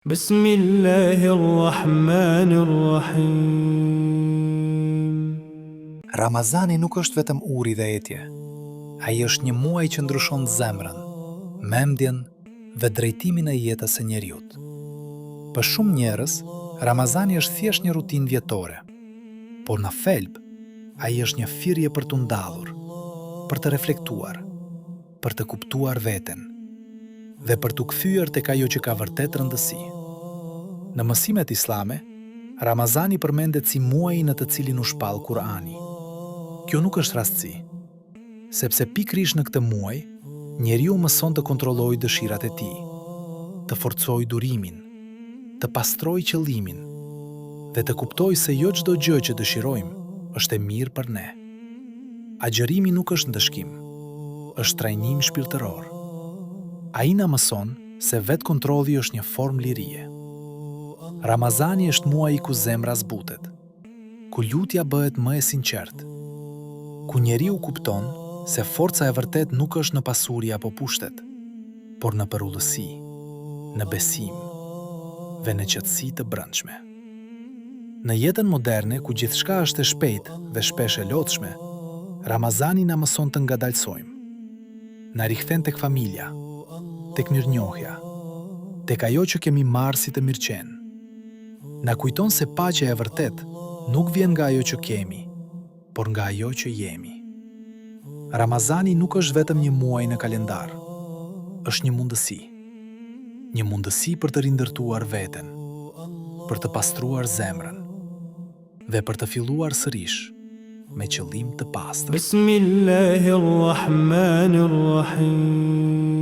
Bismillahirrahmanirrahim. Ramazani nuk është vetëm uri dhe etje. Ai është një muaj që ndryshon zemrën, mendjen dhe drejtimin e jetës së njeriut. Për shumë njerëz, Ramazani është thjesht një rutinë vjetore, por në thelb, ai është një thirrje për të ndallur, për të reflektuar, për të kuptuar veten dhe për të kthyer tek ajo që ka vërtet rëndësi. Në mësimet islame, Ramazani përmendet si muaji në të cilin u shpall Kurani. Kjo nuk është rastësi, sepse pikërisht në këtë muaj, njeriu mëson të kontrollojë dëshirat e tij, të forcojë durimin, të pastrojë qëllimin dhe të kuptojë se jo çdo gjë që dëshirojmë është e mirë për ne. Agjërimi nuk është ndëshkim, është trajnim shpirtëror. Ai na mëson se vetë kontrolli është një formë lirie. Ramazani është muaji ku zemra zbutet, ku lutja bëhet më e sinqertë, ku njeriu kupton se forca e vërtet nuk është në pasuri apo pushtet, por në përullësi, në besim dhe në qetësi të brendshme. Në jetën moderne, ku gjithçka është e shpejtë dhe shpesh e lodhshme, Ramazani na mëson të ngadalsojmë. Na rikthen tek familja, tek mirënjohja, tek ajo që kemi marrë si të mirëqenë. Na kujton se paqja e vërtet nuk vjen nga ajo që kemi, por nga ajo që jemi. Ramazani nuk është vetëm një muaj në kalendar, është një mundësi për të rindërtuar veten, për të pastruar zemrën dhe për të filluar sërish me qëllim të pastër. Bismillahirrahmanirrahim.